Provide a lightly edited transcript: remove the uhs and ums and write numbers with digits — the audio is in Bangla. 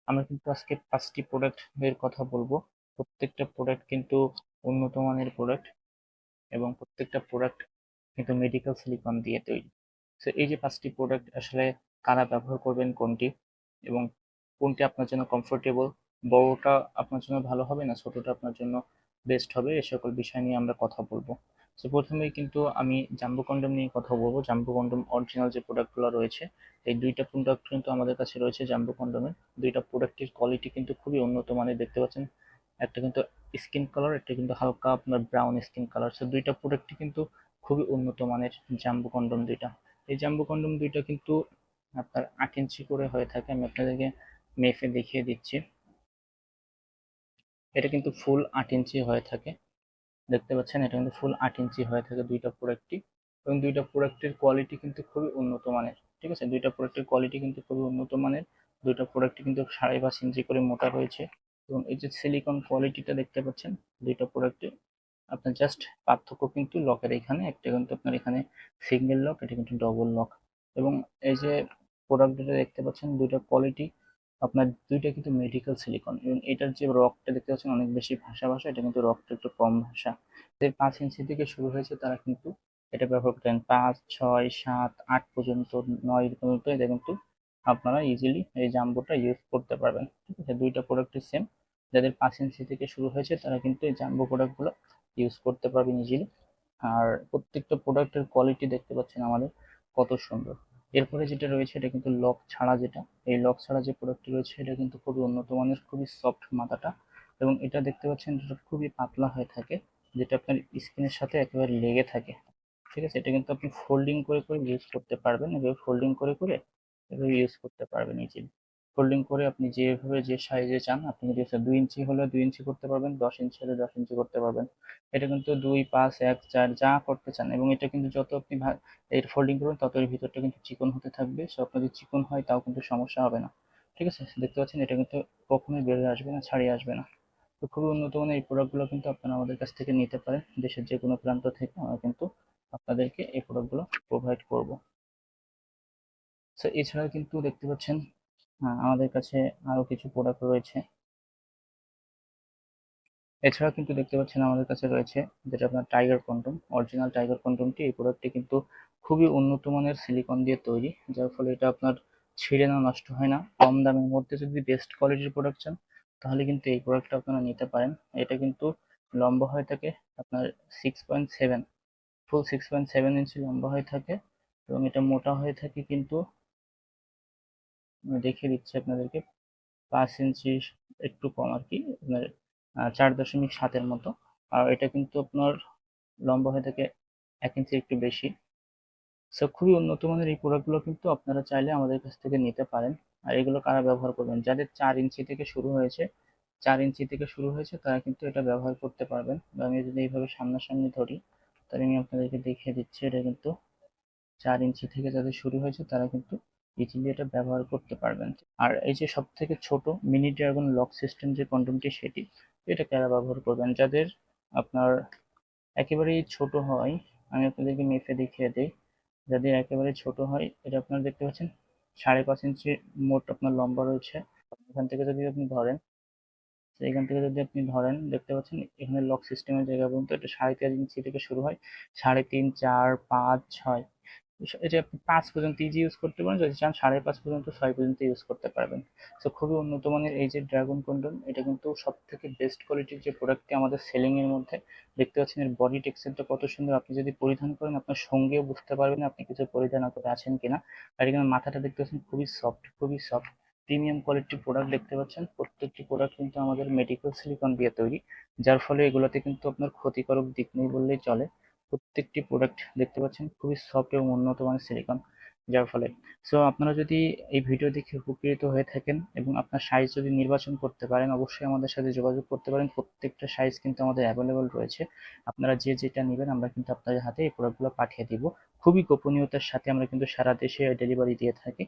আমরা কিন্তু আজকে 5টি প্রোডাক্ট এর কথা বলবো। প্রত্যেকটা প্রোডাক্ট কিন্তু উন্নত মানের প্রোডাক্ট এবং প্রত্যেকটা প্রোডাক্ট কিন্তু মেডিকেল সিলিকন দিয়ে তৈরি। সো এই যে 5টি প্রোডাক্ট আসলে কারা ব্যবহার করবেন কোনটি এবং কোনটি আপনার জন্য কমফোর্টেবল, বড়টা আপনার জন্য ভালো হবে না ছোটটা আপনার জন্য বেস্ট হবে, এ সকল বিষয় নিয়ে আমরা কথা বলবো। সো প্রথমেই কিন্তু আমি জাম্বো কন্ডম নিয়ে কথা বলবো। জাম্বো কন্ডম অরিজিনাল যে প্রোডাক্টগুলো রয়েছে, এই দুইটা প্রোডাক্ট কিন্তু আমাদের কাছে রয়েছে জাম্বো কন্ডোমের। দুইটা প্রোডাক্টের কোয়ালিটি কিন্তু খুবই উন্নত মানের, দেখতে পাচ্ছেন। একটা কিন্তু স্কিন কালার, একটা কিন্তু হালকা আপনার ব্রাউন স্কিন কালার। সো দুইটা প্রোডাক্টই কিন্তু খুবই উন্নত মানের জাম্বো কন্ডোম দুইটা। এই জাম্বো কন্ডোম দুইটা কিন্তু আপনার 8 ইঞ্চি করে হয়ে থাকে। আমি আপনাদেরকে মেপে দেখিয়ে দিচ্ছি। এটা কিন্তু ফুল 8 ইঞ্চি হয়ে থাকে, দেখতে পাচ্ছেন। এটা কিন্তু ফুল 8 ইঞ্চি হয়ে থাকে দুইটা প্রোডাক্টই, এবং দুইটা প্রোডাক্টের কোয়ালিটি কিন্তু খুবই উন্নত মানের। ঠিক আছে, দুইটা প্রোডাক্টের কোয়ালিটি কিন্তু খুবই উন্নত মানের। দুইটা প্রোডাক্টই কিন্তু 5.5 ইঞ্চি করে মোটা রয়েছে, এবং এই যে সিলিকন কোয়ালিটিটা দেখতে পাচ্ছেন দুইটা প্রোডাক্টে, আপনার জাস্ট পার্থক্য কিন্তু লকের এখানে। একটা কিন্তু আপনার এখানে সিঙ্গেল লক, এটা কিন্তু ডবল লক। এবং এই যে প্রোডাক্ট দুটো দেখতে পাচ্ছেন, দুইটা কোয়ালিটি আপনার দুইটা কিন্তু মেডিকেল সিলিকন, এবং এটার যে রকটা দেখতে পাচ্ছেন অনেক বেশি ভাসা ভাসা, এটা কিন্তু রকটা একটু কম ভাসা। 5 ইঞ্চি থেকে শুরু হয়েছে, তারা কিন্তু এটা ব্যবহার করেন 5, 6, 7, 8 পর্যন্ত, 9 পর্যন্ত। এটা কিন্তু আপনারা ইজিলি এই জাম্বোটা ইউজ করতে পারবেন। ঠিক আছে, দুইটা প্রোডাক্টই সেম। যাদের 5 ইঞ্চি থেকে শুরু হয়েছে তারা কিন্তু এই জাম্বো প্রোডাক্টগুলো ইউজ করতে পারবেন ইজিলি। আর প্রত্যেকটা প্রোডাক্টের কোয়ালিটি দেখতে পাচ্ছেন আমাদের কত সুন্দর। এরপরে যেটা রয়েছে, এটা কিন্তু লক ছাড়া, যেটা এই লক ছাড়া যে প্রোডাক্টটি রয়েছে এটা কিন্তু খুবই উন্নত মানের, খুবই সফট মাথাটা। এবং এটা দেখতে পাচ্ছেন এটা খুবই পাতলা হয়ে থাকে, যেটা আপনার স্কিনের সাথে একেবারে লেগে থাকে। ঠিক আছে, এটা কিন্তু আপনি ফোল্ডিং করে করে ইউজ করতে পারবেন, এভাবে ফোল্ডিং করে করে এভাবে ইউজ করতে পারবেন ইজিলি। ফোল্ডিং করে আপনি যেভাবে যে সাইজে চান, আপনি যদি 2 ইঞ্চি হলে 2 ইঞ্চি করতে পারবেন, 10 ইঞ্চি হলে 10 ইঞ্চি করতে পারবেন। এটা কিন্তু 2, 5, 1, 4 যা করতে চান। এবং এটা কিন্তু যত আপনি এর ফোল্ডিং করবেন তত এর ভিতরটা কিন্তু চিকন হতে থাকবে। সো আপনার যদি চিকন হয় তাও কিন্তু সমস্যা হবে না। ঠিক আছে, দেখতে পাচ্ছেন এটা কিন্তু কখনোই বেরিয়ে আসবে না, ছাড়িয়ে আসবে না। তো খুবই উন্নত মানের এই প্রোডাক্টগুলো কিন্তু আপনারা আমাদের কাছ থেকে নিতে পারেন। দেশের যে কোনো প্রান্ত থেকে আমরা কিন্তু আপনাদেরকে এই প্রোডাক্টগুলো প্রোভাইড করব। সো এছাড়াও কিন্তু দেখতে পাচ্ছেন আমাদের কাছে আরো কিছু প্রোডাক্ট রয়েছে। এছাড়াও কিন্তু দেখতে পাচ্ছেন আমাদের কাছে রয়েছে যেটা আপনার টাইগার কন্ডম, অরিজিনাল টাইগার কন্ডমটি। এই প্রোডাক্টটি কিন্তু খুবই উন্নত মানের সিলিকন দিয়ে তৈরি, যার ফলে এটা আপনার ছিঁড়ে না, নষ্ট হয় না। কম দামের মধ্যে যদি বেস্ট কোয়ালিটির প্রোডাক্ট চান তাহলে কিন্তু এই প্রোডাক্টটা আপনারা নিতে পারেন। এটা কিন্তু লম্বা হয়ে থাকে আপনার 6.7, ফুল 6.7 ইঞ্চি লম্বা হয়ে থাকে। এবং এটা মোটা হয়ে থাকে কিন্তু, আমি দেখিয়ে দিচ্ছি আপনাদেরকে, 5 ইঞ্চি একটু কম আর কি, আপনার 4.7-এর মতো। আর এটা কিন্তু আপনার লম্বা হয়ে থাকে 1 ইঞ্চি একটু বেশি। সো খুবই উন্নত মানের এই প্রোডাক্টগুলো কিন্তু আপনারা চাইলে আমাদের কাছ থেকে নিতে পারেন। আর এগুলো কারা ব্যবহার করবেন, যাদের 4 ইঞ্চি থেকে শুরু হয়েছে, 4 ইঞ্চি থেকে শুরু হয়েছে তারা কিন্তু এটা ব্যবহার করতে পারবেন। বা আমি যদি এইভাবে সামনাসামনি ধরি তাহলে আমি আপনাদেরকে দেখিয়ে দিচ্ছি। এটা কিন্তু 4 ইঞ্চি থেকে যাদের শুরু হয়েছে তারা কিন্তু ইজিলি এটা ব্যবহার করতে পারবেন। আর এই যে সব থেকে ছোট মিনি ড্রাগন লক সিস্টেম যে কন্ডোমটি, সেটি এটা কারা ব্যবহার করবেন, যাদের আপনার একেবারেই ছোট হয়। আমি আপনাদেরকে মেপে দেখিয়ে দিই। যাদের একেবারে ছোট হয়, এটা আপনারা দেখতে পাচ্ছেন 5.5 ইঞ্চি মোট আপনার লম্বা রয়েছে। এখান থেকে যদি আপনি ধরেন, তো এখান থেকে যদি আপনি ধরেন দেখতে পাচ্ছেন এখানে লক সিস্টেমের জায়গা পর্যন্ত এটা 3.5 ইঞ্চি থেকে শুরু হয়। 3.5, 4, 5, 6, এটা আপনি 5 পর্যন্ত ইজি ইউজ করতে পারেন। যদি চান 5.5 পর্যন্ত, 6 পর্যন্ত ইউজ করতে পারবেন। তো খুবই উন্নত মানের এই যে ড্রাগন কন্ডোম, এটা কিন্তু সব থেকে বেস্ট কোয়ালিটির যে প্রোডাক্টটি আমাদের সেলিং এর মধ্যে। দেখতে পাচ্ছেন এর বডি টেক্সচারটা কত সুন্দর, আপনি যদি পরিধান করেন আপনার সঙ্গেও বুঝতে পারবেন আপনি কিছু পরিধান করে আছেন কিনা। আর এখানে মাথাটা দেখতে পাচ্ছেন খুবই সফট, খুবই সফট প্রিমিয়াম কোয়ালিটির প্রোডাক্ট দেখতে পাচ্ছেন। প্রত্যেকটি প্রোডাক্ট কিন্তু আমাদের মেডিকেল সিলিকন দিয়ে তৈরি, যার ফলে এগুলোতে কিন্তু আপনার ক্ষতিকারক দিক নেই বললেই চলে। প্রত্যেকটি প্রোডাক্ট দেখতে পাচ্ছেন খুবই সফট এবং উন্নত মানের সিলিকন, যার ফলে। সো আপনারা যদি এই ভিডিও দেখে উপকৃত হয়ে থাকেন এবং আপনার সাইজ যদি নির্বাচন করতে পারেন, অবশ্যই আমাদের সাথে যোগাযোগ করতে পারেন। প্রত্যেকটা সাইজ কিন্তু আমাদের অ্যাভেলেবল রয়েছে। আপনারা যে যেটা নেবেন আমরা কিন্তু আপনাদের হাতে এই প্রোডাক্টগুলো পাঠিয়ে দিব। খুবই গোপনীয়তার সাথে আমরা কিন্তু সারা দেশে ডেলিভারি দিয়ে থাকি।